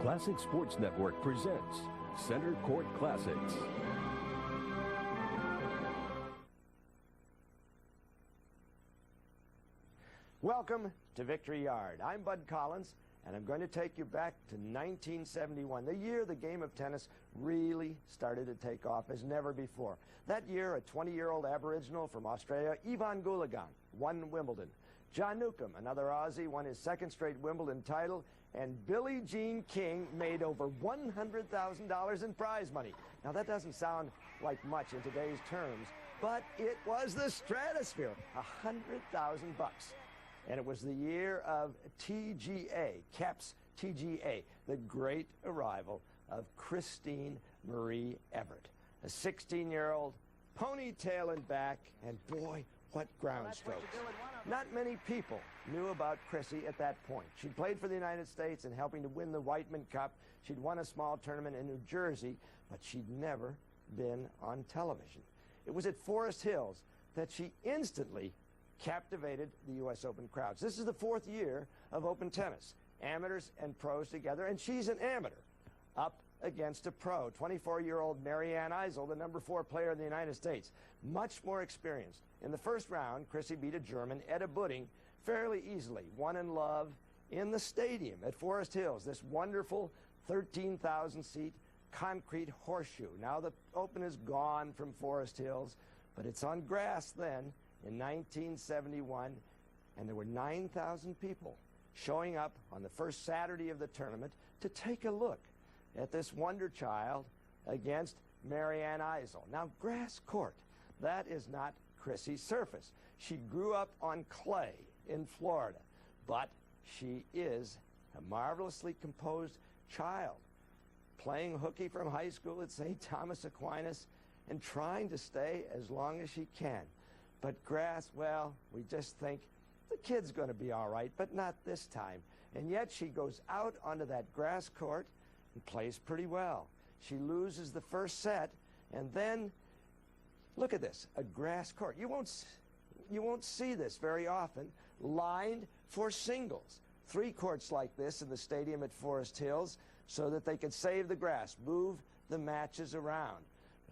Classic Sports Network presents Center Court Classics. Welcome to Victory Yard. I'm Bud Collins, and I'm going to take you back to 1971, the year the game of tennis really started to take off as never before. That year, a 20-year-old Aboriginal from Australia, Yvonne Goolagong, won Wimbledon. John Newcombe, another Aussie, won his second straight Wimbledon title, and Billie Jean King made over $100,000 in prize money. Now, that doesn't sound like much in today's terms, but it was the stratosphere, $100,000 bucks. And it was the year of TGA, Caps TGA, the great arrival of Christine Marie Evert, a 16-year-old, ponytail and back, and boy, what ground strokes. Not many people knew about Chrissy at that point. She'd played for the United States and helping to win the Whiteman Cup. She'd won a small tournament in New Jersey, but she'd never been on television. It was at Forest Hills that she instantly captivated the U.S. Open crowds. This is the fourth year of Open tennis, amateurs and pros together, and she's an amateur up against a pro, 24-year-old Marianne Eisel, the #4 player in the United States, much more experienced. In the first round, Chrissy beat a German, Etta Budding, fairly easily, won in love in the stadium at Forest Hills, this wonderful 13,000-seat concrete horseshoe. Now the Open is gone from Forest Hills, but it's on grass then in 1971, and there were 9,000 people showing up on the first Saturday of the tournament to take a look at this wonder child against Marianne Eisel. Now, grass court, that is not Chrissy's surface. She grew up on clay in Florida, but she is a marvelously composed child, playing hooky from high school at St. Thomas Aquinas and trying to stay as long as she can. But grass, well, we just think the kid's going to be all right, but not this time. And yet she goes out onto that grass court and plays pretty well. She loses the first set, and then, look at this, a grass court. You won't see this very often, lined for singles. 3 courts like this in the stadium at Forest Hills so that they could save the grass, move the matches around.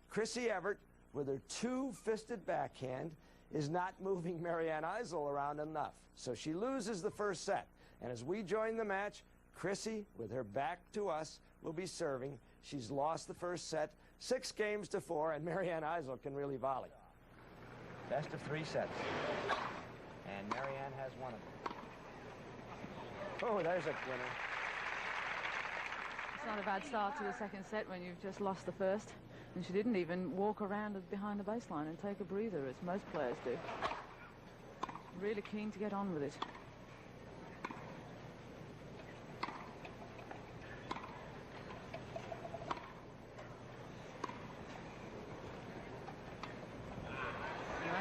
Chrissy Evert, with her 2-fisted backhand, is not moving Marianne Eisel around enough. So she loses the first set. And as we join the match, Chrissy, with her back to us, will be serving. She's lost the first set, 6-4, and Marianne Eisel can really volley. Best of 3 sets. And Marianne has one of them. Oh, there's a winner. It's not a bad start to the second set when you've just lost the first. And she didn't even walk around behind the baseline and take a breather, as most players do. Really keen to get on with it.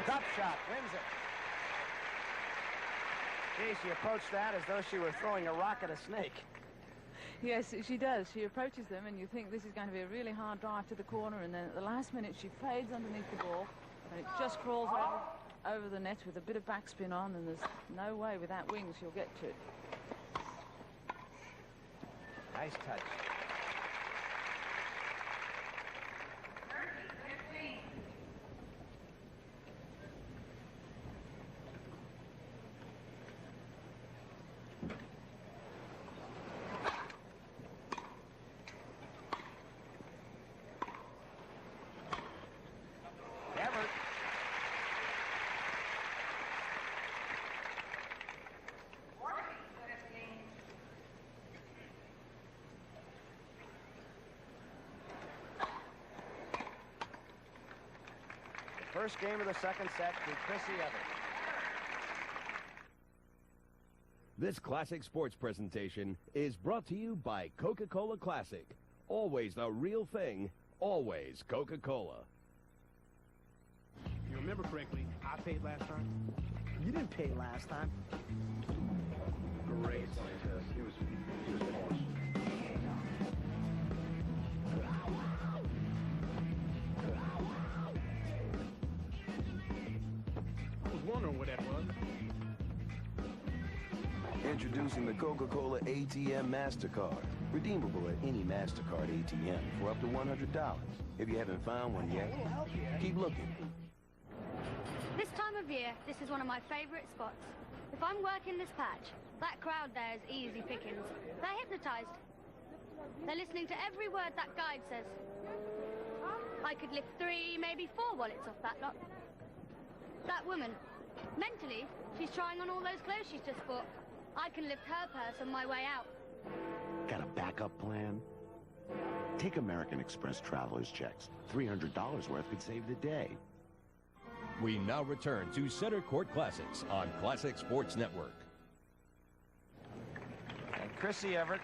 Top shot, wins it. Gee, she approached that as though she were throwing a rock at a snake. Yes, she does. She approaches them, and you think this is going to be a really hard drive to the corner, and then at the last minute she fades underneath the ball, and it just crawls over the net with a bit of backspin on, and there's no way without wings she'll get to it. Nice touch. First game of the second set to Chrissy Evert. This Classic Sports presentation is brought to you by Coca-Cola Classic. Always the real thing, always Coca-Cola. If you remember correctly, I paid last time. You didn't pay last time. Great. He was lost. I was wondering what that was. Introducing the Coca-Cola ATM MasterCard. Redeemable at any MasterCard ATM for up to $100. If you haven't found one yet, keep looking. This time of year, this is one of my favorite spots. If I'm working this patch, that crowd there is easy pickings. They're hypnotized. They're listening to every word that guide says. I could lift 3, maybe 4 wallets off that lot. That woman, mentally, she's trying on all those clothes she's just bought. I can lift her purse on my way out. Got a backup plan? Take American Express traveler's checks. $300 worth could save the day. We now return to Center Court Classics on Classic Sports Network. And Chris Evert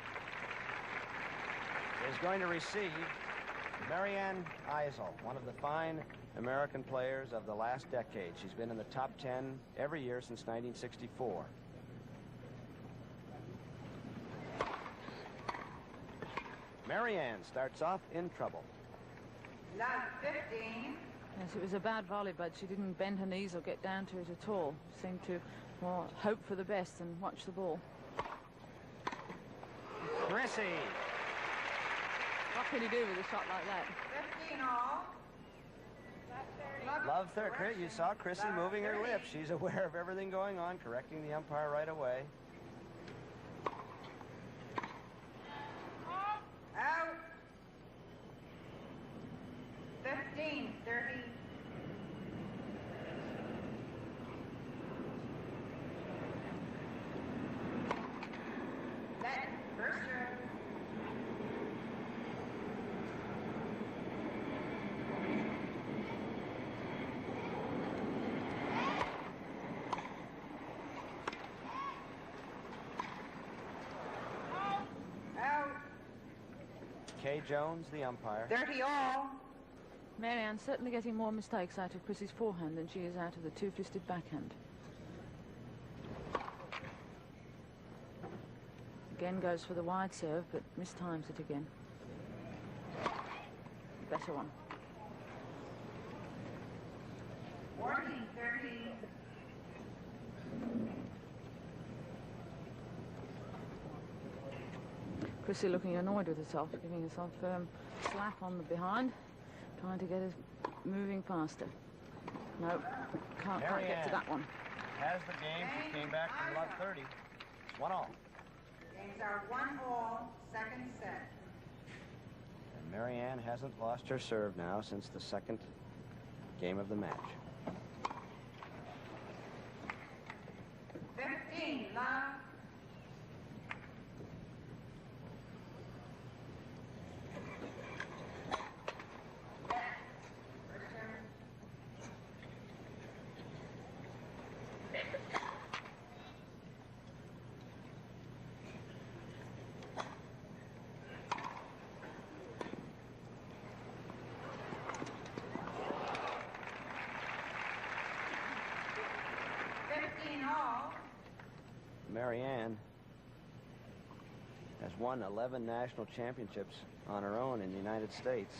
is going to receive Marianne Eisel, one of the fine American players of the last decade. She's been in the top 10 every year since 1964. Marianne starts off in trouble. Love 15. Yes, it was a bad volley, but she didn't bend her knees or get down to it at all. Seemed to more hope for the best and watch the ball. Chrissy. What can you do with a shot like that? 15 all. Love third. You saw Chrissy moving her lips. She's aware of everything going on, correcting the umpire right away. Out. 15, 30. Set. First serve. Out. Kay Jones, the umpire. 30 all. Marianne certainly getting more mistakes out of Chrissy's forehand than she is out of the two-fisted backhand. Again goes for the wide serve, but mistimes it again. Better one. 40, 30. Chrissy looking annoyed with herself, giving herself a firm slap on the behind, trying to get us moving faster. No, can't quite get to that one. Has the game. She came back from love 30. It's 1 all. Games are 1 all, second set. And Marianne hasn't lost her serve now since the second game of the match. 15, love. Marianne has won 11 national championships on her own in the United States.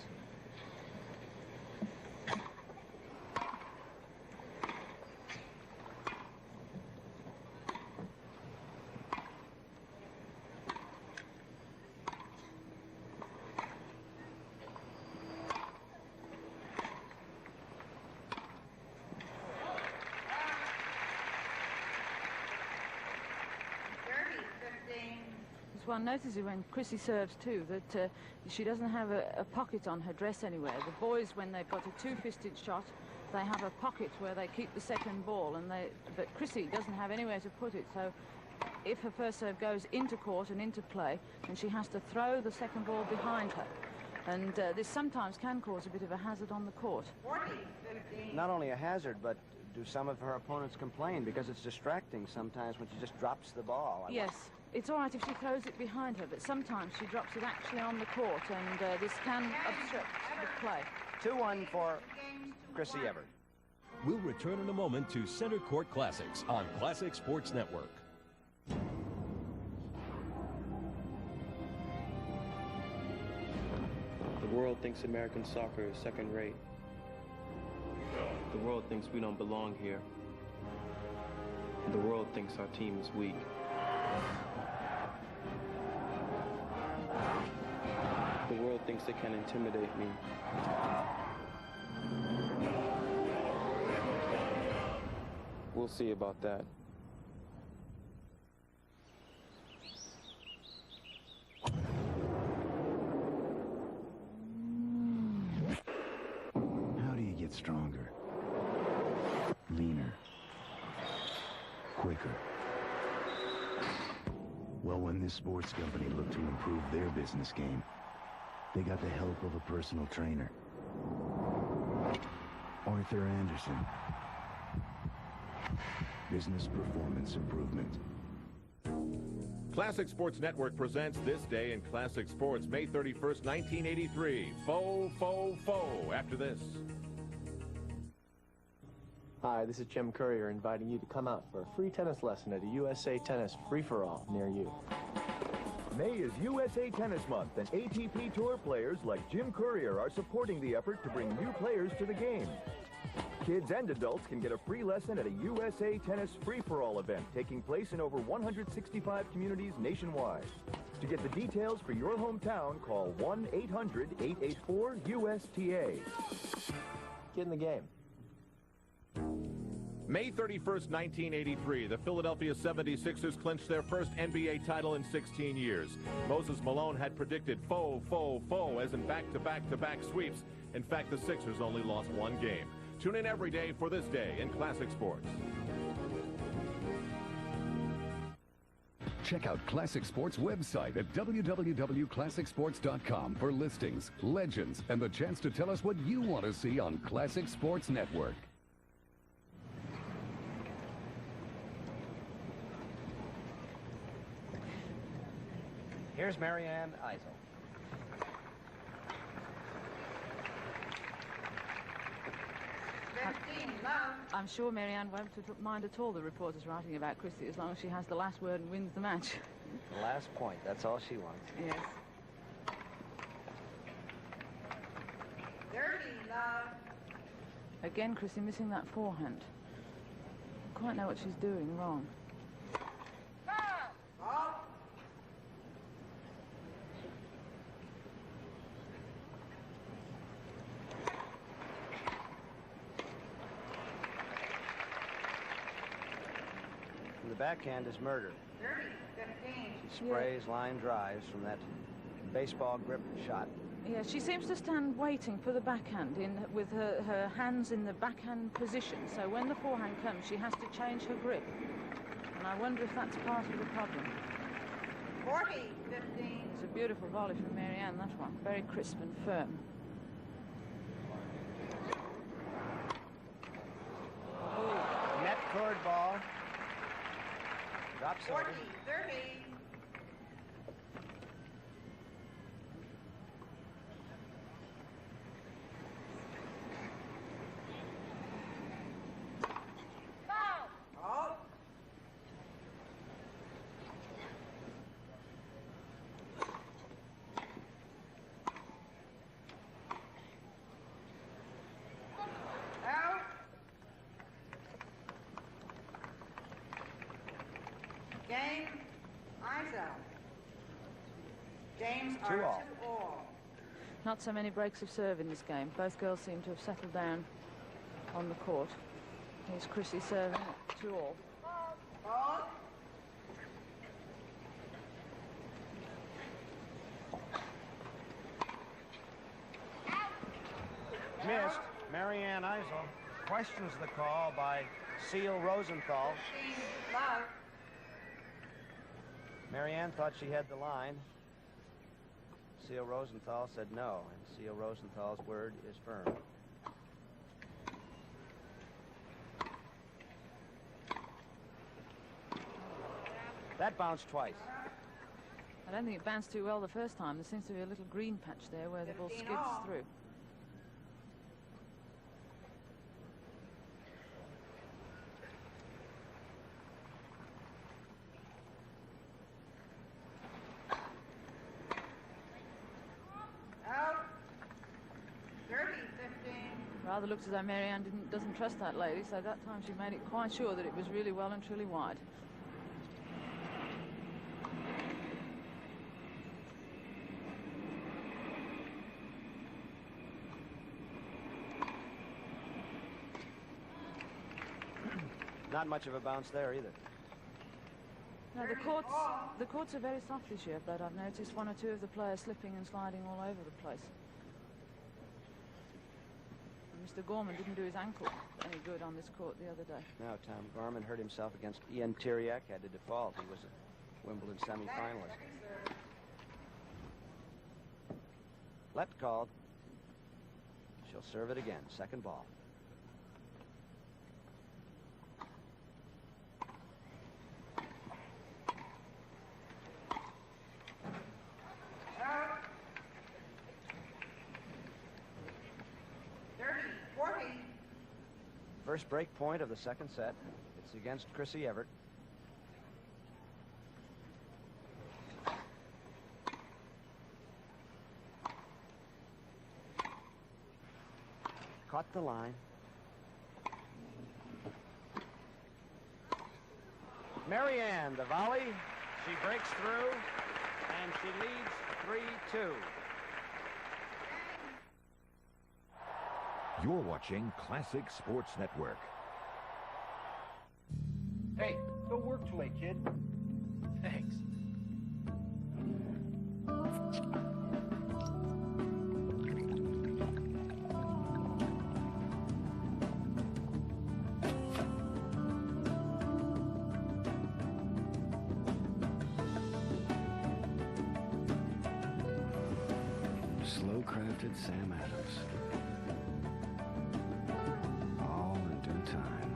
One notices when Chrissy serves too that she doesn't have a pocket on her dress anywhere. The boys, when they've got a two-fisted shot, they have a pocket where they keep the second ball, but Chrissy doesn't have anywhere to put it. So if her first serve goes into court and into play, then she has to throw the second ball behind her. And this sometimes can cause a bit of a hazard on the court. 40, 15. Not only a hazard, but do some of her opponents complain because it's distracting sometimes when she just drops the ball? Yes. It's all right if she throws it behind her, but sometimes she drops it actually on the court, and this can obstruct the play. 2-1 for Chrissy Evert. We'll return in a moment to Center Court Classics on Classic Sports Network. The world thinks American soccer is second rate. The world thinks we don't belong here. The world thinks our team is weak. The world thinks they can intimidate me. We'll see about that. How do you get stronger? Leaner? Quicker? Well, when this sports company looked to improve their business game, they got the help of a personal trainer. Arthur Anderson. Business performance improvement. Classic Sports Network presents This Day in Classic Sports, May 31st, 1983. Faux. After this. Hi, this is Jim Courier inviting you to come out for a free tennis lesson at a USA Tennis free-for-all near you. May is USA Tennis Month, and ATP Tour players like Jim Courier are supporting the effort to bring new players to the game. Kids and adults can get a free lesson at a USA Tennis free-for-all event taking place in over 165 communities nationwide. To get the details for your hometown, call 1-800-884-USTA. Get in the game. May 31st, 1983, the Philadelphia 76ers clinched their first NBA title in 16 years. Moses Malone had predicted faux, as in back-to-back-to-back sweeps. In fact, the Sixers only lost one game. Tune in every day for This Day in Classic Sports. Check out Classic Sports' website at www.classicsports.com for listings, legends, and the chance to tell us what you want to see on Classic Sports Network. Here's Marianne Eisel. I'm sure Marianne won't mind at all the reporters writing about Christy as long as she has the last word and wins the match. The last point, that's all she wants. Yes. 30, love. Again, Christy missing that forehand. Don't quite know what she's doing wrong. The backhand is murder. 30, 15. She sprays line drives from that baseball grip shot. Yeah, she seems to stand waiting for the backhand with her hands in the backhand position. So when the forehand comes, she has to change her grip. And I wonder if that's part of the problem. 40, 15. It's a beautiful volley from Marianne, that one. Very crisp and firm. Net cord ball. Drops 40, over. 30. Foul. Out. Game, Eisel. Games are 2-all. Not so many breaks of serve in this game. Both girls seem to have settled down on the court. Here's Chrissy serving at 2-all. Ball. Missed. Marianne Eisel questions the call by Seal Rosenthal. 15, love. Marianne thought she had the line. Seal Rosenthal said no, and Seal Rosenthal's word is firm. That bounced twice. I don't think it bounced too well the first time. There seems to be a little green patch there where the ball skids through. Out. 30, 15. Rather looks as though Marianne doesn't trust that lady, so that time she made it quite sure that it was really well and truly wide. Not much of a bounce there either. No, the courts are very soft this year, but I've noticed one or two of the players slipping and sliding all over the place. And Mr. Gorman didn't do his ankle any good on this court the other day. Now Tom Gorman hurt himself against Ian Tiriac, had to default. He was a Wimbledon semifinalist. Let called. She'll serve it again. Second ball. First break point of the second set. It's against Chris Evert. Caught the line. Marianne, the volley. She breaks through, and she leads 3-2. You're watching Classic Sports Network. Hey, don't work too late, kid. Thanks. Slow-crafted Sam Adams. All in due time.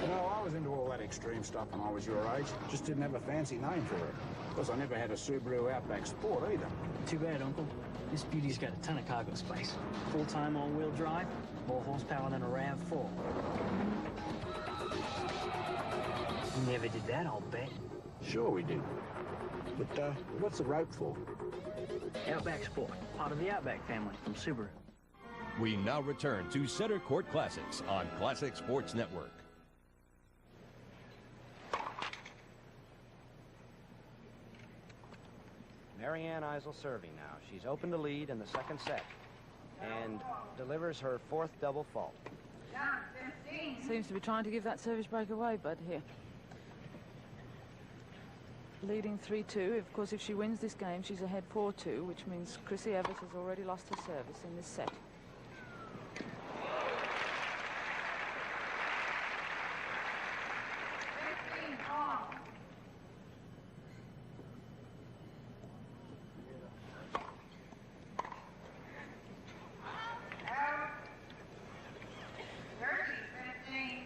You know, I was into all that extreme stuff when I was your age. Just didn't have a fancy name for it. Because I never had a Subaru Outback Sport either. Too bad, Uncle. This beauty's got a ton of cargo space. Full-time all-wheel drive, more horsepower than a RAV4. Never did that, I'll bet. Sure we did. But what's the rope for? Outback Sport, part of the Outback family from Subaru. We now return to Center Court Classics on Classic Sports Network. Marianne Eisel serving now. She's opened the lead in the second set and delivers her fourth double fault. Seems to be trying to give that service break away, but here. Leading 3-2. Of course, if she wins this game, she's ahead 4-2, which means Chris Evert has already lost her service in this set.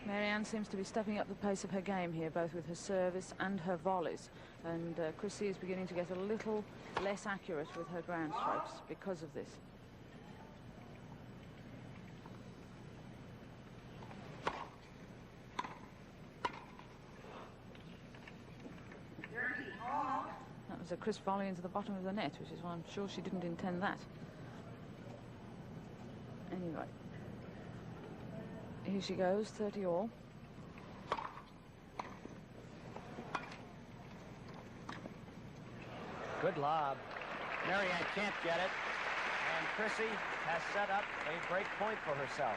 Marianne seems to be stepping up the pace of her game here, both with her service and her volleys. And Chrissy is beginning to get a little less accurate with her ground strokes because of this. That was a crisp volley into the bottom of the net, which is why I'm sure she didn't intend that. Anyway. Here she goes, 30 all. Good lob. Marianne can't get it. And Chrissy has set up a break point for herself.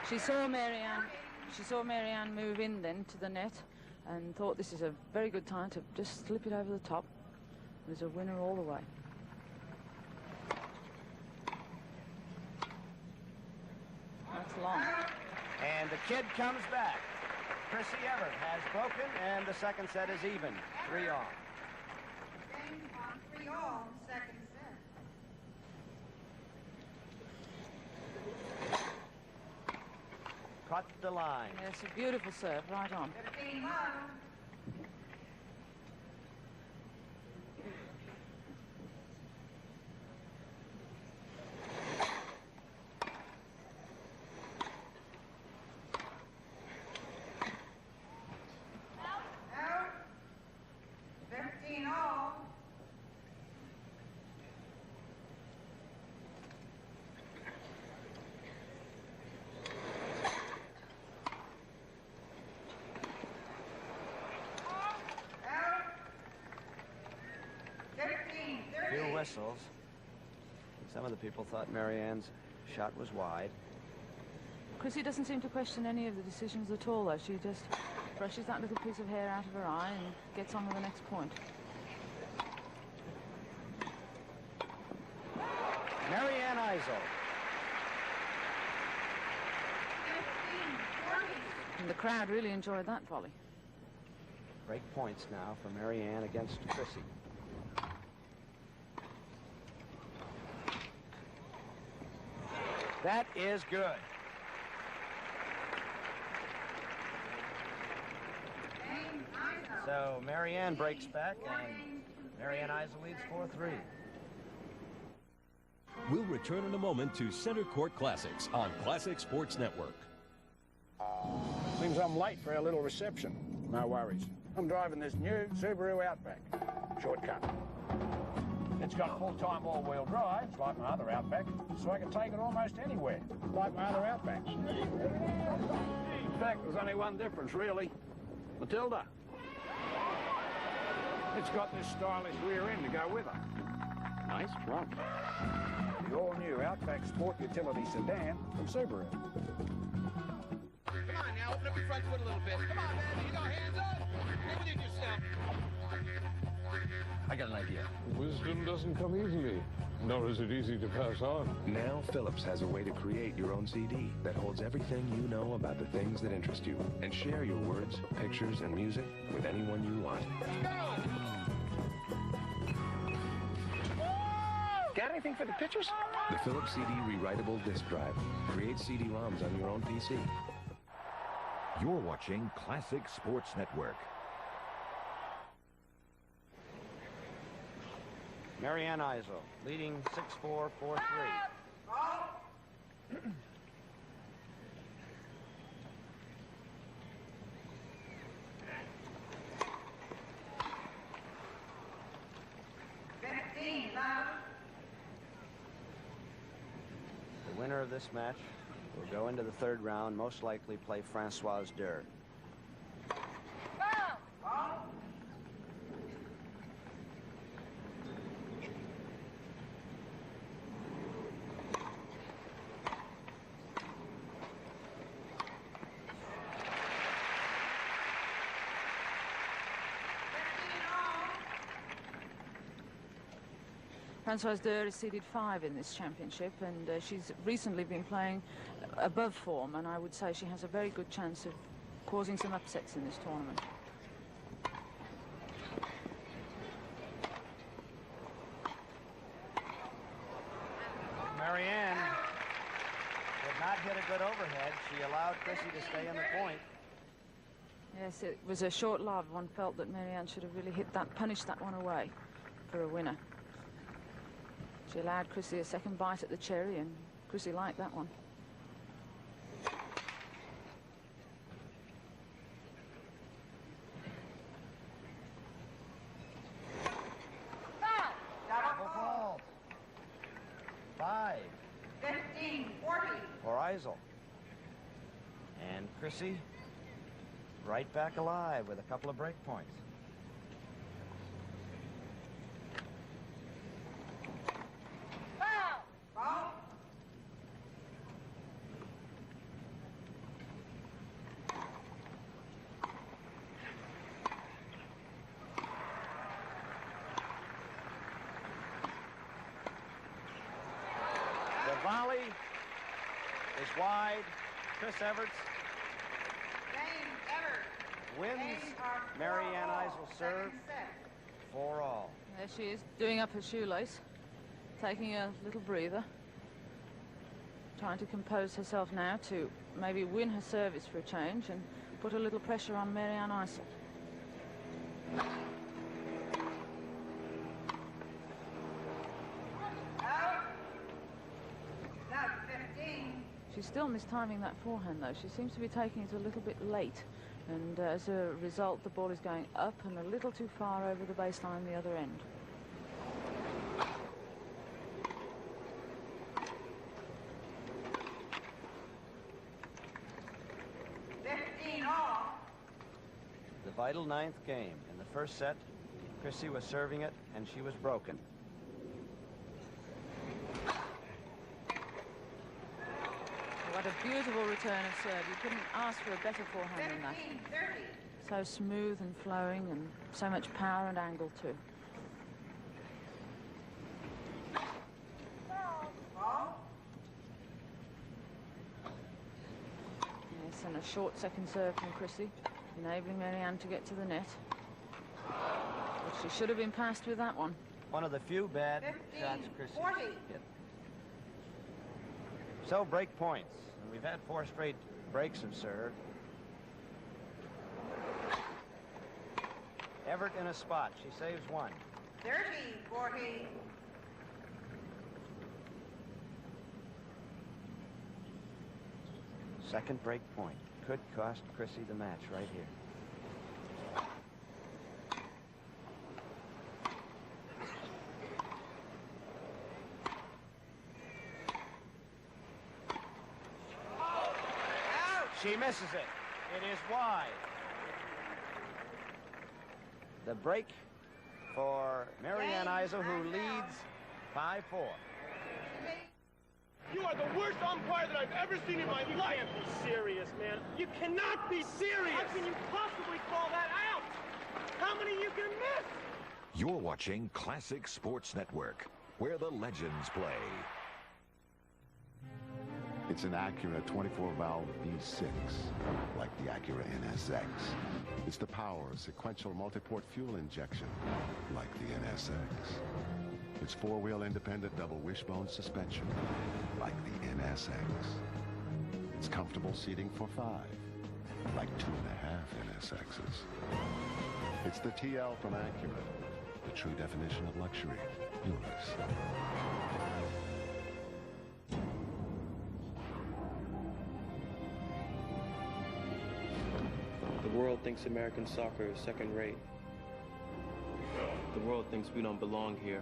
She saw Marianne move in then to the net and thought this is a very good time to just slip it over the top. There's a winner all the way. That's long. And the kid comes back. Chrissy Evert has broken, and the second set is even. 3-all. Game on 3-all, second set. Caught the line. Yes, a beautiful serve, right on. 15-love. Whistles. Some of the people thought Marianne's shot was wide. Chrissy doesn't seem to question any of the decisions at all, though. She just brushes that little piece of hair out of her eye and gets on with the next point. Marianne Eisel. And the crowd really enjoyed that volley. Break points now for Marianne against Chrissy. That is good. So Marianne breaks back, and Marianne Eisel leads 4-3. We'll return in a moment to Center Court Classics on Classic Sports Network. Seems I'm late for our little reception. No worries. I'm driving this new Subaru Outback. Shortcut. It's got full-time all-wheel drive, like my other Outback, so I can take it almost anywhere, like my other Outbacks. In fact, there's only one difference, really. Matilda. It's got this stylish rear end to go with her. Nice trunk. The all-new Outback Sport Utility Sedan from Subaru. Come on now, open up your front foot a little bit. Come on, man, you got hands up. Get within yourself. I got an idea. Wisdom doesn't come easily, nor is it easy to pass on. Now Philips has a way to create your own CD that holds everything you know about the things that interest you, and share your words, pictures, and music with anyone you want. Got anything for the pictures? The Philips CD rewritable disc drive. Create CD-ROMs on your own PC. You're watching Classic Sports Network. Marianne Eisel leading 6-4, 4-3. The winner of this match will go into the third round, most likely play Françoise Durr. Françoise Durr is seeded 5 in this championship, and she's recently been playing above form, and I would say she has a very good chance of causing some upsets in this tournament. Marianne did not hit a good overhead. She allowed Chrissy to stay on the point. Yes, it was a short lob. One felt that Marianne should have really hit that, punished that one away for a winner. She allowed Chrissy a second bite at the cherry, and Chrissy liked that one. Double fault. 5. 15, 40. For Eisel. And Chrissy right back alive with a couple of break points. The volley is wide. Chris Evert wins Marianne Eisel's serve 4-all. There she is, doing up her shoelace, taking a little breather, trying to compose herself now to maybe win her service for a change and put a little pressure on Marianne Eisel. She's still mistiming that forehand, though. She seems to be taking it a little bit late, and as a result, the ball is going up and a little too far over the baseline the other end. The vital 9th game. In the first set, Chrissy was serving it, and she was broken. What a beautiful return of serve. You couldn't ask for a better forehand than that. 30. So smooth and flowing and so much power and angle too. Yes, and a short second serve from Chrissy, enabling Marianne to get to the net. But she should have been passed with that one. One of the few bad 15, shots Chrissy 40. hit. So break points. And we've had 4 straight breaks of serve. Evert in a spot. She saves one. 30, 40. Second break point. Could cost Chrissy the match right here. She misses it. It is wide. The break for Marianne Eisel, who leads 5-4. You are the worst umpire that I've ever seen in my life. You can't be serious, man. You cannot be serious. How can you possibly call that out? How many you can miss? You're watching Classic Sports Network, where the legends play. It's an Acura 24-valve V6, like the Acura NSX. It's the power of sequential multi-port fuel injection, like the NSX. It's 4-wheel independent double wishbone suspension, like the NSX. It's comfortable seating for 5, like 2.5 NSXs. It's the TL from Acura, the true definition of luxury. Yours. The world thinks American soccer is second rate. The world thinks we don't belong here.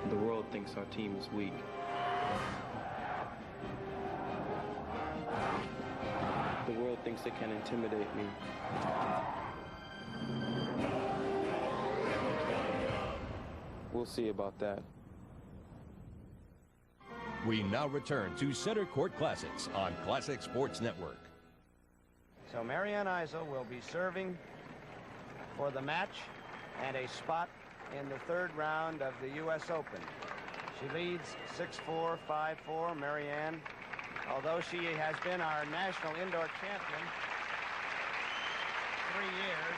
The world thinks our team is weak. The world thinks it can intimidate me. We'll see about that. We now return to Center Court Classics on Classic Sports Network. So Marianne Eisel will be serving for the match and a spot in the 3rd round of the U.S. Open. She leads 6-4, 5-4. Marianne, although she has been our national indoor champion 3 years,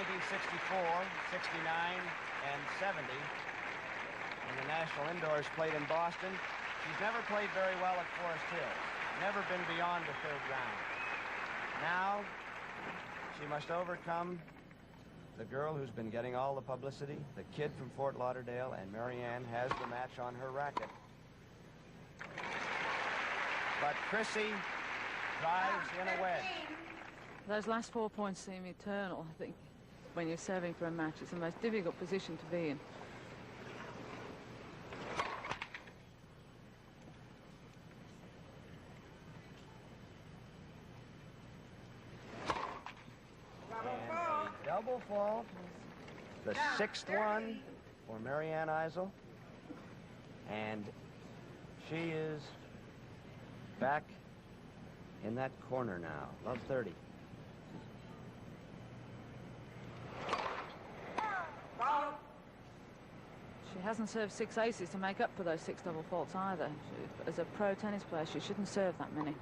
1964, 69, and 70. And the national indoors played in Boston. She's never played very well at Forest Hill. Never been beyond the 3rd round. Now, she must overcome the girl who's been getting all the publicity, the kid from Fort Lauderdale, and Marianne has the match on her racket. But Chrissy drives in a wedge. Those last 4 points seem eternal, I think. When you're serving for a match, it's the most difficult position to be in. Double fault. The 6th one for Marianne Eisel. And she is back in that corner now. Love 30. She hasn't served 6 aces to make up for those 6 double faults either. As a pro tennis player, she shouldn't serve that many.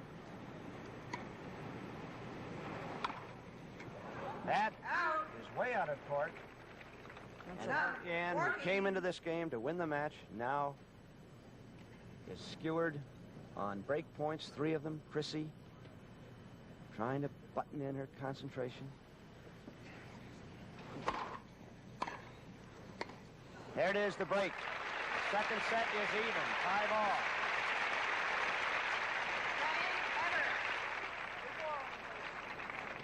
That is way out of court. And Marianne, who came into this game to win the match, now is skewered on break points, 3 of them. Chrissy trying to button in her concentration. There it is, the break. The second set is even, 5-all.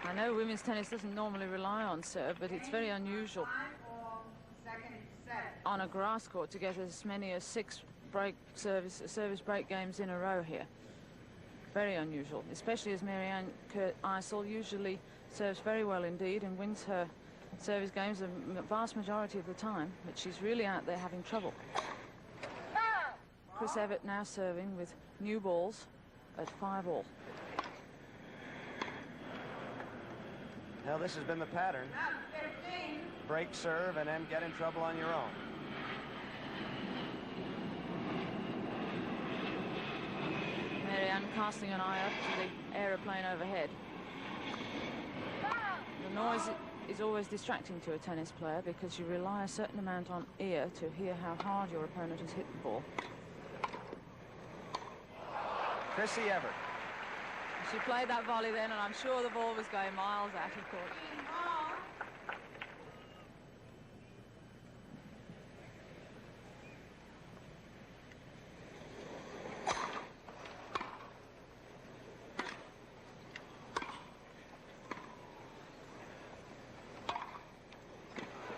I know women's tennis doesn't normally rely on serve, but it's very unusual on a grass court to get as many as 6 service break games in a row here. Very unusual, especially as Marianne Eisel usually serves very well indeed and wins her service games the vast majority of the time, but she's really out there having trouble. Chris Evert now serving with new balls at 5-all. Now this has been the pattern. Break serve and then get in trouble on your own. Marianne casting an eye up to the aeroplane overhead. The noise is always distracting to a tennis player because you rely a certain amount on ear to hear how hard your opponent has hit the ball. Chris Evert. She played that volley then, and I'm sure the ball was going miles out, of course.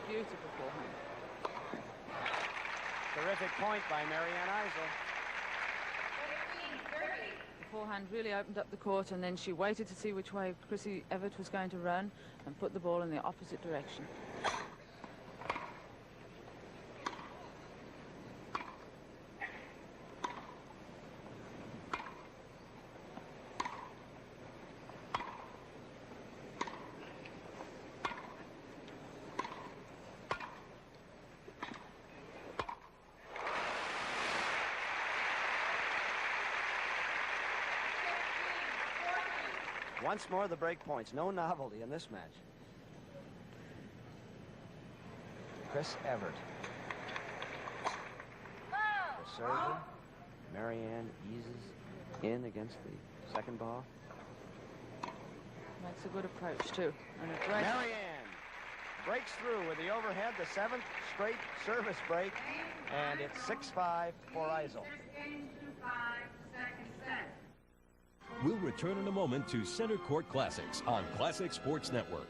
Beautiful forehand. Terrific point by Marianne Eisel. The forehand really opened up the court, and then she waited to see which way Chrissy Evert was going to run and put the ball in the opposite direction. Once more the break points. No novelty in this match. Chris Evert. The server. Marianne eases in against the second ball. Makes a good approach too. And a great Marianne breaks through with the overhead, the 7th straight service break, and it's 6-5 for Eisel. We'll return in a moment to Center Court Classics on Classic Sports Network.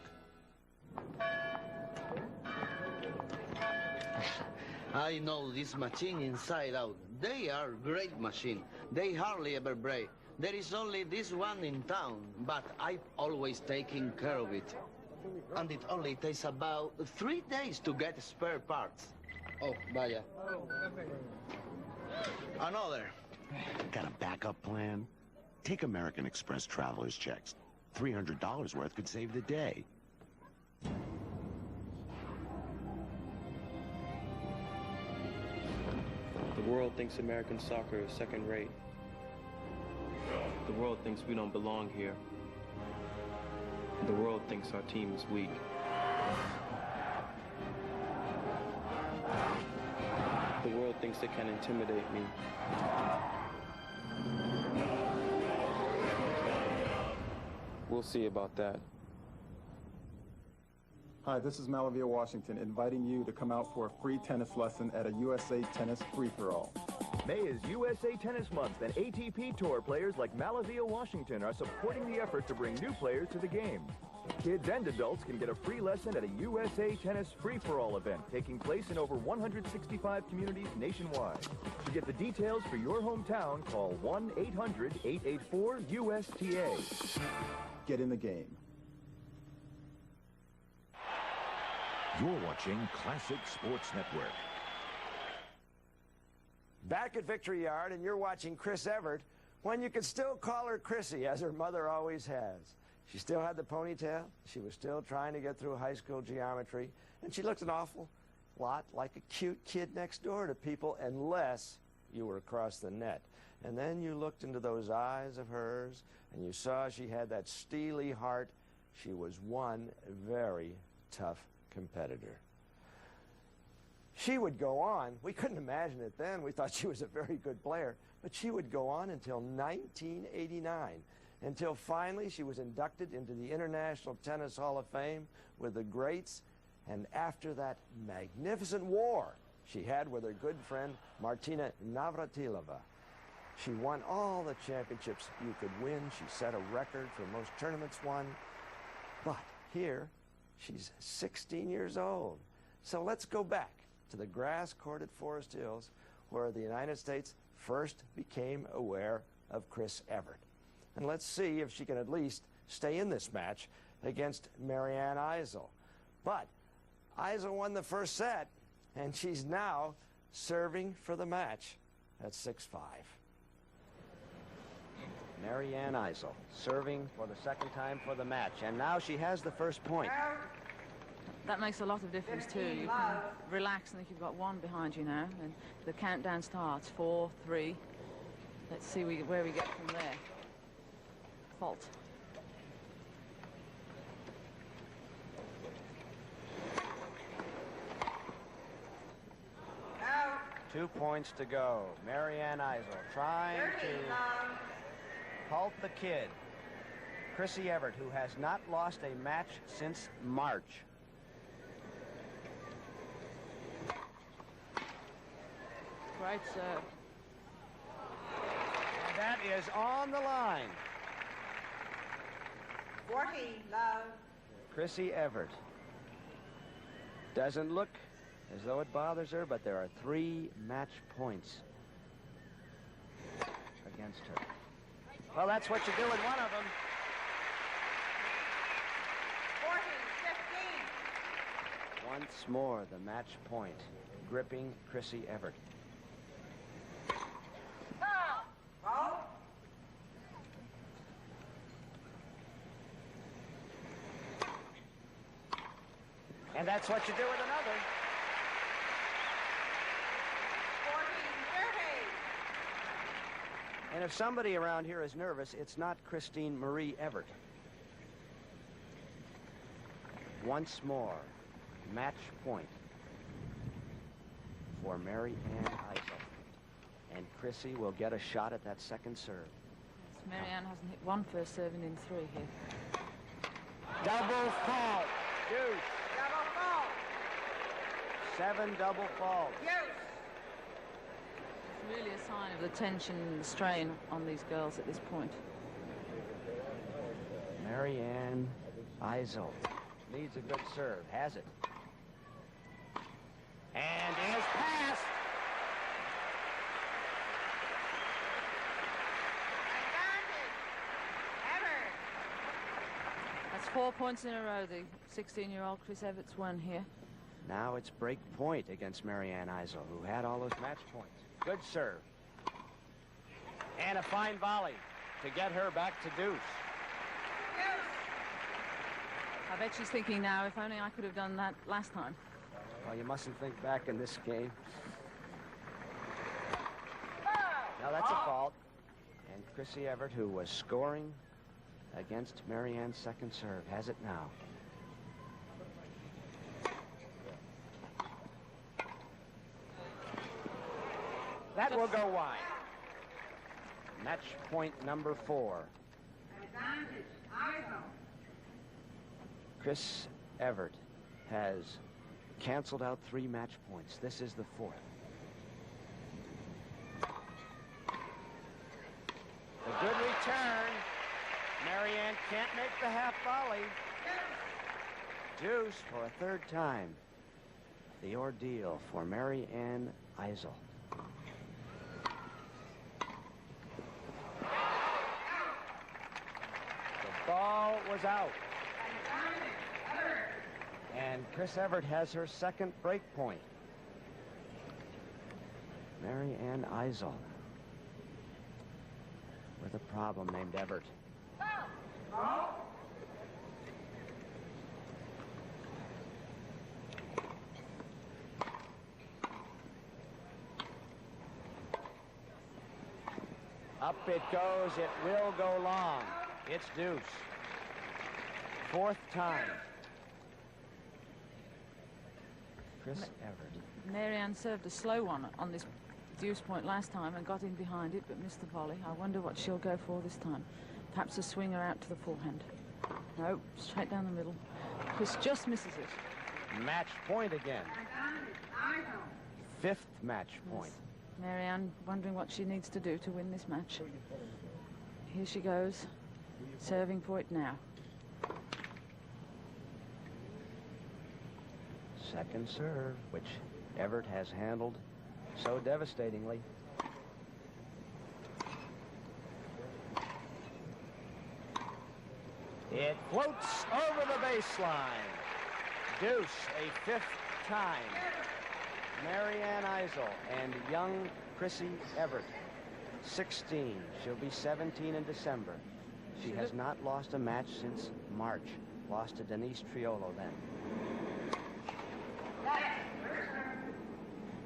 I know this machine inside out. They are great machine. They hardly ever break. There is only this one in town, but I've always taken care of it. And it only takes about 3 days to get spare parts. Oh, vaya. Another. Got a backup plan? Take American Express traveler's checks. $300 worth could save the day. The world thinks American soccer is second rate. The world thinks we don't belong here. The world thinks our team is weak. The world thinks it can intimidate me. We'll see about that. Hi, this is Malavia Washington, inviting you to come out for a free tennis lesson at a USA Tennis free-for-all. May is USA Tennis Month, and ATP Tour players like Malavia Washington are supporting the effort to bring new players to the game. Kids and adults can get a free lesson at a USA Tennis free-for-all event taking place in over 165 communities nationwide. To get the details for your hometown, call 1-800-884-USTA. Get in the game. You're watching Classic Sports Network. Back at Victory Yard, and you're watching Chris Evert, when you could still call her Chrissy, as her mother always has. She still had the ponytail. She was still trying to get through high school geometry, and she looked an awful lot like a cute kid next door to people, unless you were across the net. And then you looked into those eyes of hers, and you saw she had that steely heart. She was one very tough competitor. She would go on. We couldn't imagine it then. We thought she was a very good player. But she would go on until 1989, until finally she was inducted into the International Tennis Hall of Fame with the greats. And after that magnificent war she had with her good friend Martina Navratilova, she won all the championships you could win. She set a record for most tournaments won. But here, she's 16 years old. So let's go back to the grass court at Forest Hills, where the United States first became aware of Chris Evert. And let's see if she can at least stay in this match against Marianne Eisel. But Eisel won the first set, and she's now serving for the match. That's 6-5. Marianne Eisel serving for the second time for the match, and now she has the first point. That makes a lot of difference too. You can relax and think you've got one behind you now, and the countdown starts. 4, 3. Let's see where we get from there. Fault. Out. 2 points to go. Marianne Eisel trying to halt the kid, Chrissy Evert, who has not lost a match since March. Great serve. And that is on the line. 40, love. Chrissy Evert doesn't look as though it bothers her, but there are 3 match points against her. Well, that's what you do in one of them. 40, 15. Once more, the match point, gripping Chrissy Evert. Oh. And that's what you do with another. 40, 30. And if somebody around here is nervous, it's not Christine Marie Evert. Once more, match point for Marianne Eisel. And Chrissy will get a shot at that second serve. Yes, Marianne hasn't hit one first serving in 3 here. Double fault. Deuce. Double fault. 7 double fault. Deuce. It's really a sign of the tension and the strain on these girls at this point. Marianne Eisel needs a good serve. Has it. And is passed. That's 4 points in a row. The 16-year-old Chris Evert's won here. Now it's break point against Marianne Eisel, who had all those match points. Good serve. And a fine volley to get her back to deuce. I bet she's thinking now, if only I could have done that last time. Well, you mustn't think back in this game. Now that's a fault. And Chrissy Evert, who was scoring against Marianne's second serve, has it now. That will go wide. Match point number 4. Advantage, Eisel. Chris Evert has canceled out 3 match points. This is the 4th. A good return. Marianne can't make the half volley. Deuce for a 3rd time. The ordeal for Marianne Eisel. The ball was out. And Chris Evert has her second break point. Marianne Eisel with a problem named Evert. Up it goes. It will go long. It's deuce. 4th time. Chris Evert. Marianne served a slow one on this deuce point last time and got in behind it, but missed the volley. I wonder what she'll go for this time. Perhaps a swinger out to the forehand. No, straight down the middle. Chris just misses it. Match point again. 5th match point. Yes. Marianne wondering what she needs to do to win this match. Here she goes, serving for it now. Second serve, which Evert has handled so devastatingly. It floats over the baseline. Deuce, a 5th time. Marianne Eisel and young Chrissy Evert, 16. She'll be 17 in December. She has not lost a match since March. Lost to Denise Triolo then.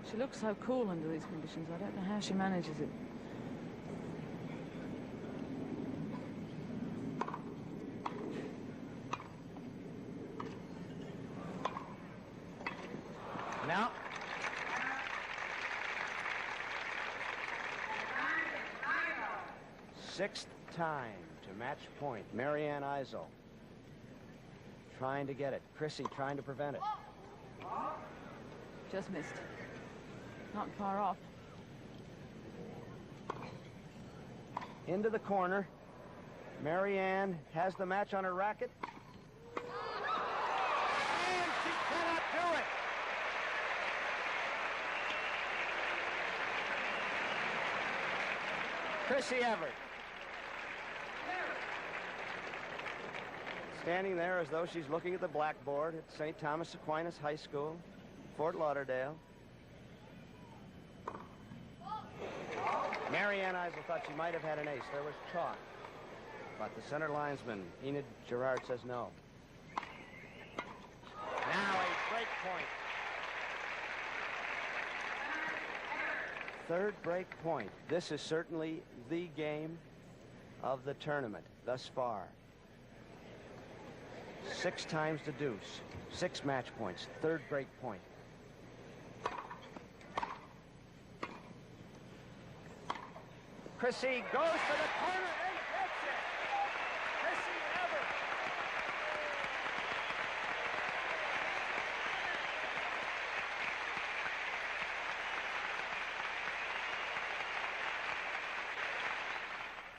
She looks so cool under these conditions. I don't know how she manages it. Now. Sixth time to match point. Marianne Eisel trying to get it. Chrissy trying to prevent it. Just missed. Not far off. Into the corner. Marianne has the match on her racket. And she cannot do it. Chrissy Evert. Standing there as though she's looking at the blackboard at St. Thomas Aquinas High School, Fort Lauderdale. Marianne Eisel thought she might have had an ace. There was chalk. But the center linesman, Enid Gerard, says no. Now a break point. Third break point. This is certainly the game of the tournament thus far. 6 times the deuce. 6 match points. Third break point. Chrissy goes to the corner and gets it. Chrissy Evert.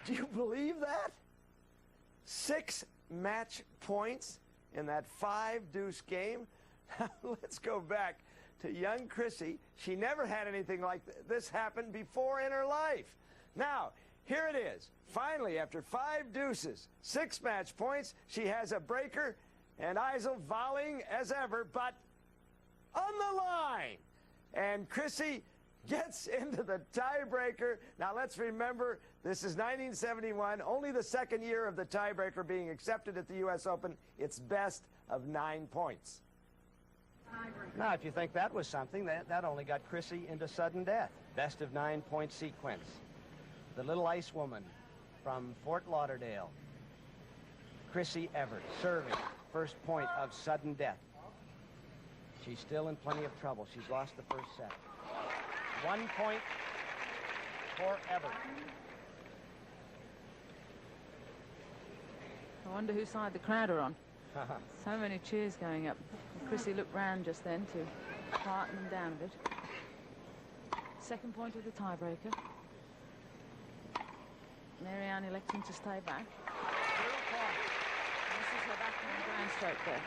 Do you believe that? 6 match points in that 5-deuce game. Let's go back to young Chrissy. She never had anything like this happen before in her life. Now, here it is. Finally, after 5 deuces, 6 match points, she has a breaker, and Eisel volleying as ever, but on the line. And Chrissy gets into the tiebreaker. Now, let's remember, this is 1971, only the 2nd year of the tiebreaker being accepted at the U.S. Open. It's best of 9 points. Now, if you think that was something, that only got Chrissy into sudden death. Best of 9-point sequence. The little ice woman from Fort Lauderdale, Chrissy Evert, serving first point of sudden death. She's still in plenty of trouble. She's lost the first set. 1 point for Evert. I wonder whose side the crowd are on. So many cheers going up. Chrissy looked round just then to quieten them down a bit. Second point of the tiebreaker. Marianne electing to stay back. This is her backhand grand stroke there.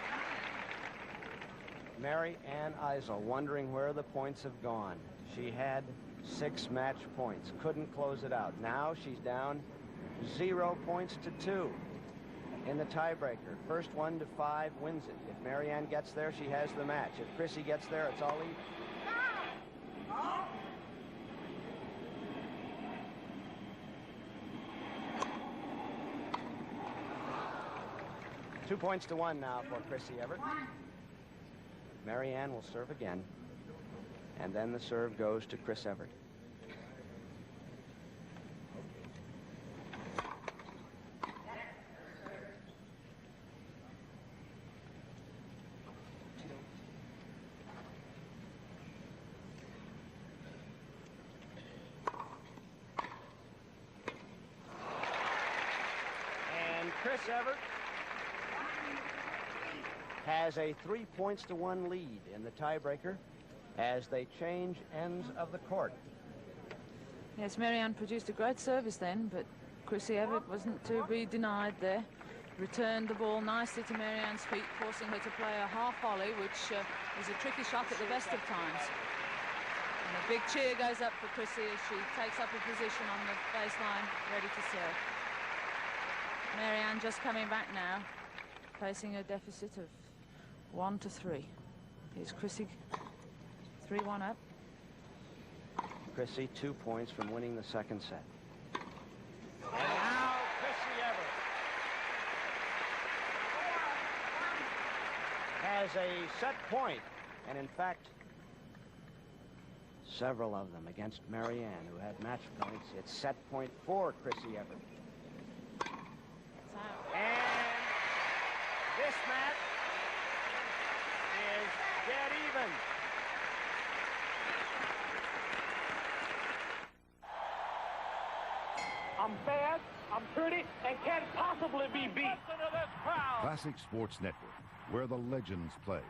Marianne Eisel wondering where the points have gone. She had 6 match points, couldn't close it out. Now she's down 0 points to 2 in the tiebreaker. First 1 to 5 wins it. If Marianne gets there, she has the match. If Chrissy gets there, it's all even. 2 points to 1 now for Chrissy Evert. Marianne will serve again. And then the serve goes to Chris Evert. And Chris Evert has a 3 points to 1 lead in the tiebreaker as they change ends of the court. Yes, Marianne produced a great service then, but Chrissy Evert wasn't to be denied there. Returned the ball nicely to Marianne's feet, forcing her to play a half volley, which is a tricky shot at the best of times. And a big cheer goes up for Chrissy as she takes up a position on the baseline, ready to serve. Marianne just coming back now, facing a deficit of 1 to 3. Here's Chrissy 3-1 up. Chrissy 2 points from winning the second set. And now Chris Evert has a set point, and in fact, several of them against Marianne, who had match points. It's set point for Chrissy Evert. And this match is dead even. I'm fast, I'm pretty, and can't possibly be beat. Listen to this crowd. Classic Sports Network, where the legends play.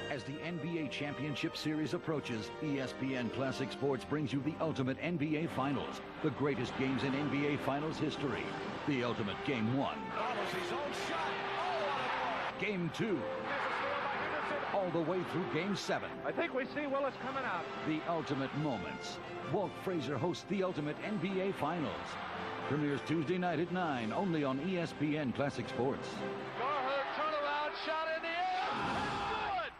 As the NBA Championship Series approaches, ESPN Classic Sports brings you the ultimate NBA Finals, the greatest games in NBA Finals history. The ultimate Game 1. Game 2. All the way through Game 7. I think we see Willis coming out. The ultimate moments. Walt Frazier hosts the ultimate NBA Finals. Premieres Tuesday night at 9, only on ESPN Classic Sports. Garherd turnaround shot in the air. Good.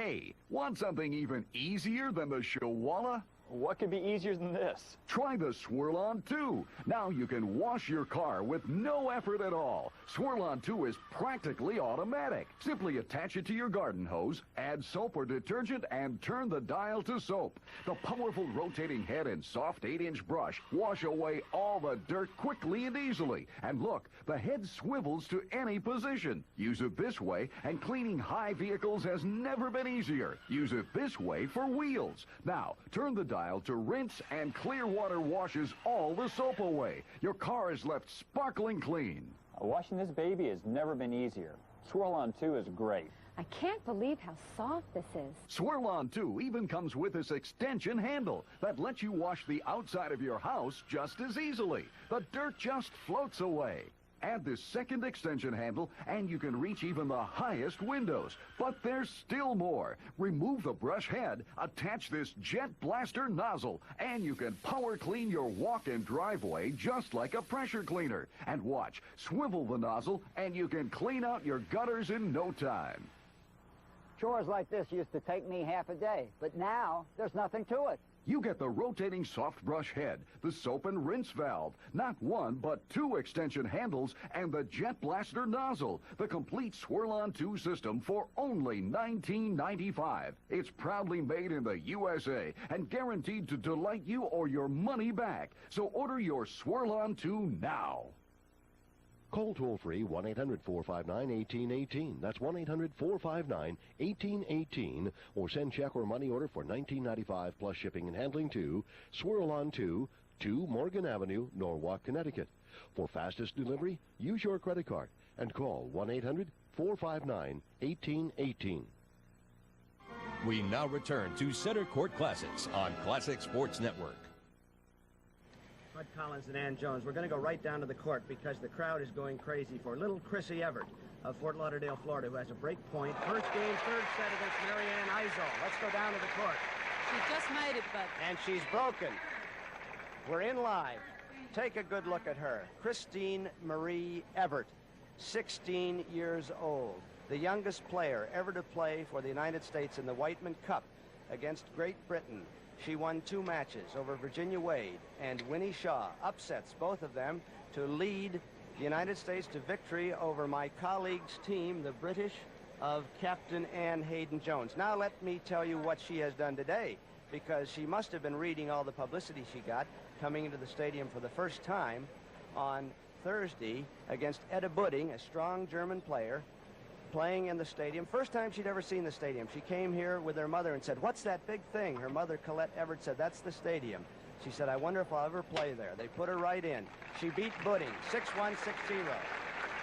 Hey, want something even easier than the Shawala? What could be easier than this? Try the Swirl-On 2. Now you can wash your car with no effort at all. Swirl-On 2 is practically automatic. Simply attach it to your garden hose, add soap or detergent, and turn the dial to soap. The powerful rotating head and soft 8-inch brush wash away all the dirt quickly and easily. And look, the head swivels to any position. Use it this way, and cleaning high vehicles has never been easier. Use it this way for wheels. Now, turn the dial to rinse, and clear water washes all the soap away. Your car is left sparkling clean. Washing this baby has never been easier. Swirl-On 2 is great. I can't believe how soft this is. Swirl-On 2 even comes with this extension handle that lets you wash the outside of your house just as easily. The dirt just floats away. Add this second extension handle, and you can reach even the highest windows. But there's still more. Remove the brush head, attach this jet blaster nozzle, and you can power clean your walk-in driveway just like a pressure cleaner. And watch, swivel the nozzle, and you can clean out your gutters in no time. Chores like this used to take me half a day, but now there's nothing to it. You get the rotating soft brush head, the soap and rinse valve, not one but 2 extension handles, and the jet blaster nozzle, the complete Swirl-On 2 system for only $19.95. It's proudly made in the USA and guaranteed to delight you or your money back. So order your Swirl-On 2 now. Call toll-free 1-800-459-1818. That's 1-800-459-1818. Or send check or money order for $19.95 plus shipping and handling to Swirl-On 2, 2 Morgan Avenue, Norwalk, Connecticut. For fastest delivery, use your credit card and call 1-800-459-1818. We now return to Center Court Classics on Classic Sports Network. Bud Collins and Ann Jones. We're going to go right down to the court because the crowd is going crazy for little Chrissy Evert of Fort Lauderdale, Florida, who has a break point. First game, third set against Marianne Eisel. Let's go down to the court. She just made it, Bud. And she's broken. We're in live. Take a good look at her. Christine Marie Evert, 16 years old. The youngest player ever to play for the United States in the Whiteman Cup against Great Britain. She won 2 matches over Virginia Wade and Winnie Shaw, upsets both of them to lead the United States to victory over my colleague's team, the British of Captain Ann Hayden Jones. Now let me tell you what she has done today, because she must have been reading all the publicity she got coming into the stadium for the first time on Thursday against Etta Budding, a strong German player, playing in the stadium. First time she'd ever seen the stadium. She came here with her mother and said, "What's that big thing?" Her mother, Colette Everett, said, "That's the stadium." She said, "I wonder if I'll ever play there." They put her right in. She beat Budding 6-1, 6-0.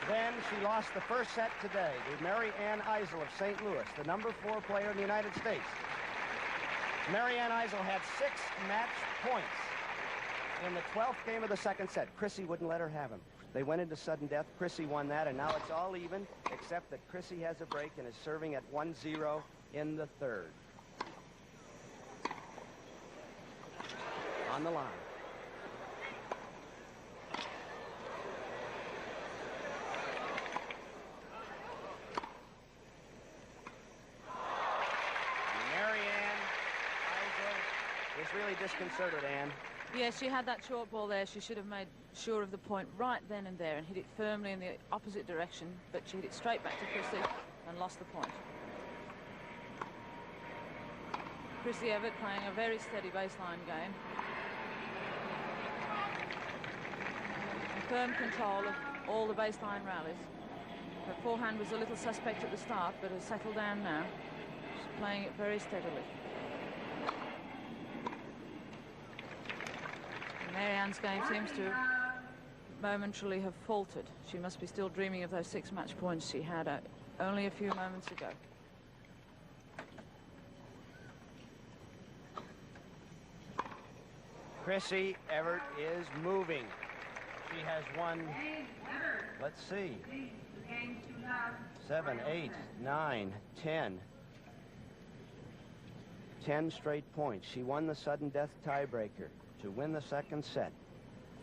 Then she lost the first set today to Marianne Eisel of St. Louis, the number 4 player in the United States. Marianne Eisel had 6 match points in the 12th game of the second set. Chrissy wouldn't let her have him. They went into sudden death. Chrissy won that, and now it's all even, except that Chrissy has a break and is serving at 1-0 in the third. On the line. Marianne is really disconcerted, Ann. Yes, she had that short ball there. She should have made sure of the point right then and there and hit it firmly in the opposite direction, but she hit it straight back to Chrissy and lost the point. Chris Evert playing a very steady baseline game. And firm control of all the baseline rallies. Her forehand was a little suspect at the start, but has settled down now. She's playing it very steadily. Marianne's game seems to momentarily have faltered. She must be still dreaming of those 6 match points she had only a few moments ago. Chrissy Evert is moving. She has won, let's see, 7, 8, 9, 10. 10 straight points. She won the sudden death tiebreaker to win the second set.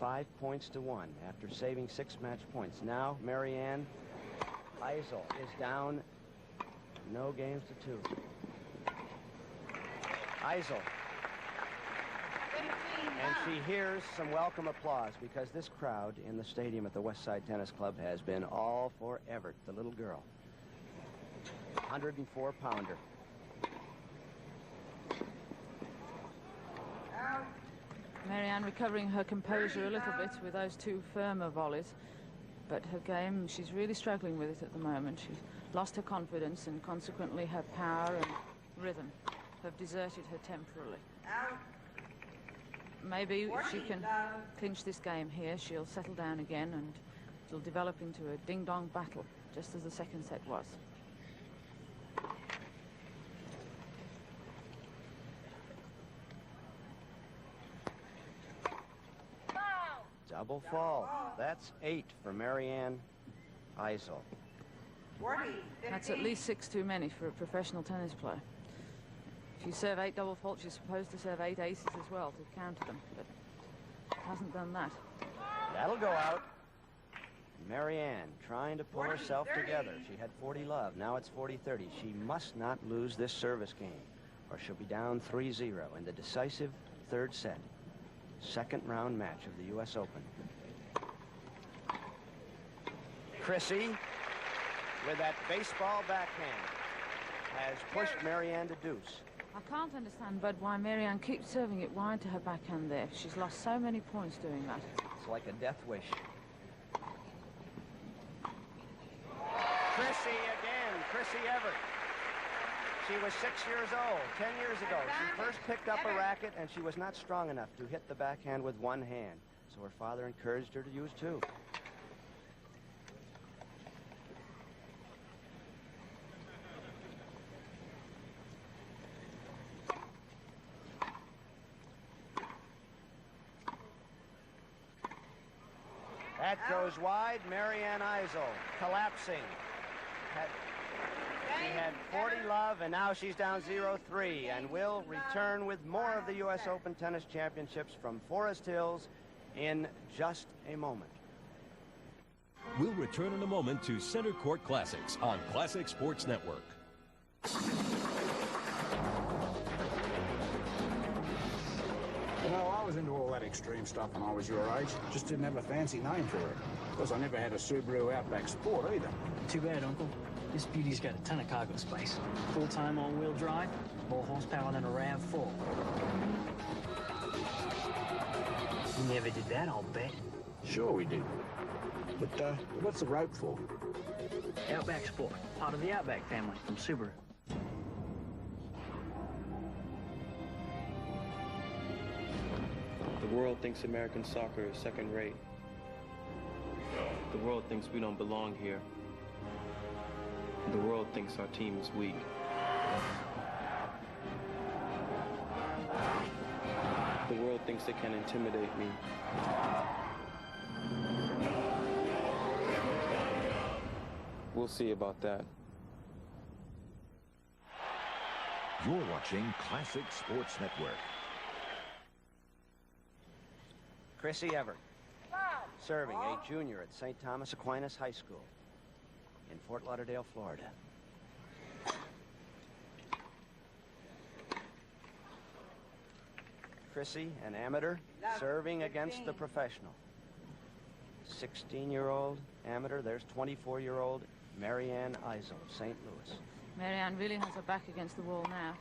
5 points to 1 after saving 6 match points. Now Marianne Eisel is down no games to 2. Eisel. And she hears some welcome applause because this crowd in the stadium at the Westside Tennis Club has been all for Evert, the little girl. 104-pounder. Marianne recovering her composure a little bit with those 2 firmer volleys, but her game, she's really struggling with it at the moment. She's lost her confidence, and consequently her power and rhythm have deserted her temporarily. Maybe she can clinch this game here. She'll settle down again and it'll develop into a ding-dong battle, just as the second set was. Double fall. That's 8 for Marianne Eisel. That's at least 6 too many for a professional tennis player. If you serve 8 double faults, you're supposed to serve 8 aces as well to counter them, but hasn't done that. That'll go out. Marianne trying to pull herself together. She had 40 love. Now it's 40-30. She must not lose this service game, or she'll be down 3-0 in the decisive 3rd set. Second round match of the U.S. Open. Chrissy, with that baseball backhand, has pushed Marianne to deuce. I can't understand, Bud, why Marianne keeps serving it wide to her backhand there. She's lost so many points doing that. It's like a death wish. Chrissy again, Chrissy Evert. She was 6 years old, 10 years ago. She first picked up a racket, and she was not strong enough to hit the backhand with one hand. So her father encouraged her to use 2. That goes wide. Marianne Eisel collapsing. She had 40 love, and now she's down 0-3, and will return with more of the U.S. Open Tennis Championships from Forest Hills in just a moment. We'll return in a moment to Center Court Classics on Classic Sports Network. You know, I was into all that extreme stuff when I was your age. Just didn't have a fancy name for it. Of course, I never had a Subaru Outback Sport either. Too bad, Uncle. This beauty's got a ton of cargo space. Full-time all-wheel drive, more horsepower than a RAV4. You never did that, I'll bet. Sure we did. But what's the rope for? Outback Sport, part of the Outback family from Subaru. The world thinks American soccer is second-rate. The world thinks we don't belong here. The world thinks our team is weak. The world thinks they can intimidate me. We'll see about that. You're watching Classic Sports Network. Chrissy Evert, serving, a junior at St. Thomas Aquinas High School in Fort Lauderdale, Florida. Chrissy, an amateur, serving against the professional. 16-year-old amateur. There's 24-year-old Marianne Eisel, St. Louis. Marianne really has her back against the wall now.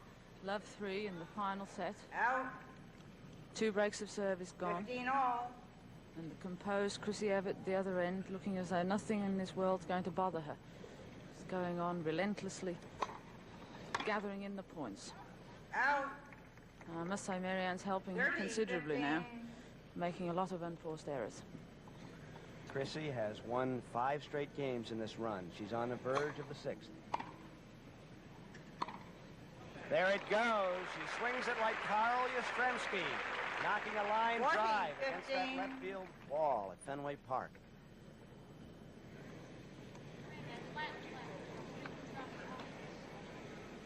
Love 3 in the final set. Out. 2 breaks of service gone. 15 all. And the composed Chris Evert at the other end, looking as though nothing in this world's going to bother her. She's going on relentlessly, gathering in the points. Out. I must say Marianne's helping her considerably now, making a lot of unforced errors. Chrissy has won 5 straight games in this run. She's on the verge of the 6th. There it goes. She swings it like Carl Yastrzemski, knocking a line 14, drive against that 15. left field wall at Fenway Park.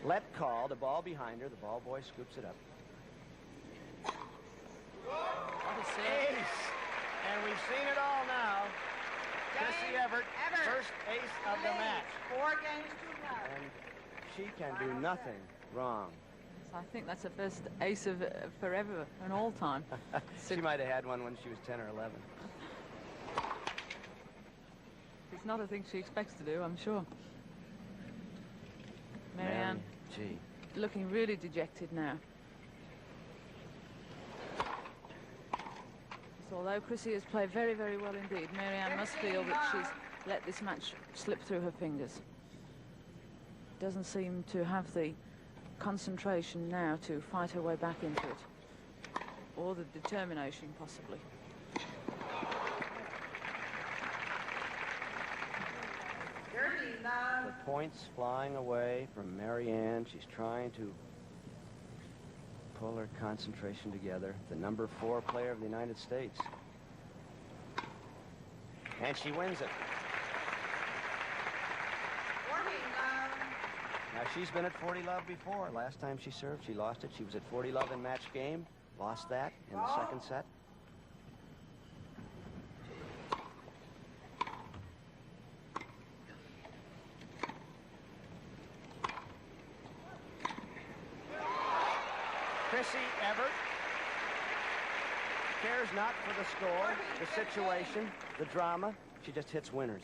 Let call, the ball behind her. The ball boy scoops it up. Ace! And we've seen it all now. Chrissy Evert, first ace of the match. 4 games to love. And she can do nothing wrong. So I think that's the first ace of forever and all time. She might have had one when she was 10 or 11. It's not a thing she expects to do, I'm sure. Marianne, gee, looking really dejected now. So although Chrissy has played very, very well indeed, Marianne must feel that she's let this match slip through her fingers. Doesn't seem to have the concentration now to fight her way back into it, or the determination possibly. The points flying away from Marianne. She's trying to pull her concentration together. The number 4 player of the United States. And she wins it. Now, she's been at 40 love before. Last time she served, she lost it. She was at 40 love in match game. Lost that in the second set. Chrissy Evert cares not for the score, the situation, the drama. She just hits winners.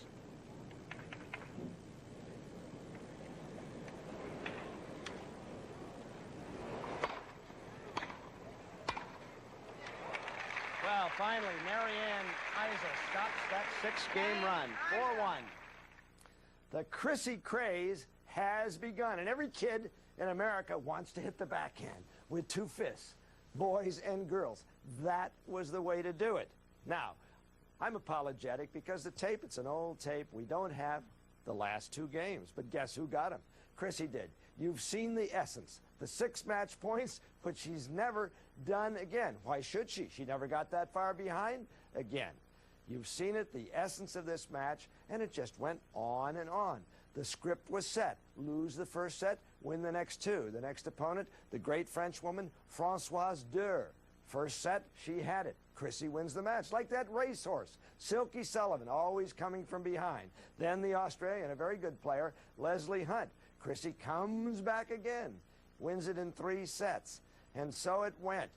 Well, finally, Marianne Eisel stops that 6-game run, 4-1. The Chrissy craze has begun, and every kid in America wants to hit the backhand with 2 fists, boys and girls. That was the way to do it. Now, I'm apologetic because the tape, it's an old tape. We don't have the last 2 games, but guess who got them? Chrissy did. You've seen the essence, the 6 match points, but she's never done again. Why should she? She never got that far behind again. You've seen it, the essence of this match, and it just went on and on. The script was set. Lose the first set, win the next 2. The next opponent, the great French woman, Françoise Dürr. First set, she had it. Chrissy wins the match, like that racehorse. Silky Sullivan, always coming from behind. Then the Australian, a very good player, Leslie Hunt. Chrissy comes back again, wins it in 3 sets. And so it went.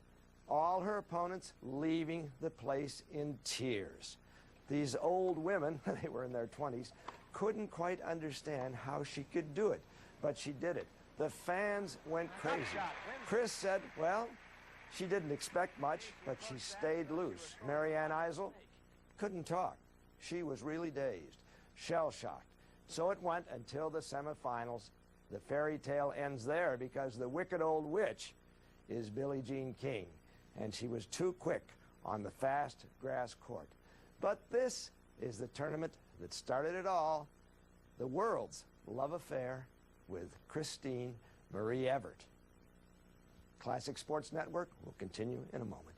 All her opponents leaving the place in tears. These old women, they were in their 20s, couldn't quite understand how she could do it, but she did it. The fans went crazy. Chris said, well, she didn't expect much, but she stayed loose. Marianne Eisel couldn't talk. She was really dazed, shell-shocked. So it went until the semifinals. The fairy tale ends there because the wicked old witch is Billie Jean King, and she was too quick on the fast grass court. But this is the tournament that started it all, the world's love affair with Christine Marie Evert. Classic Sports Network will continue in a moment.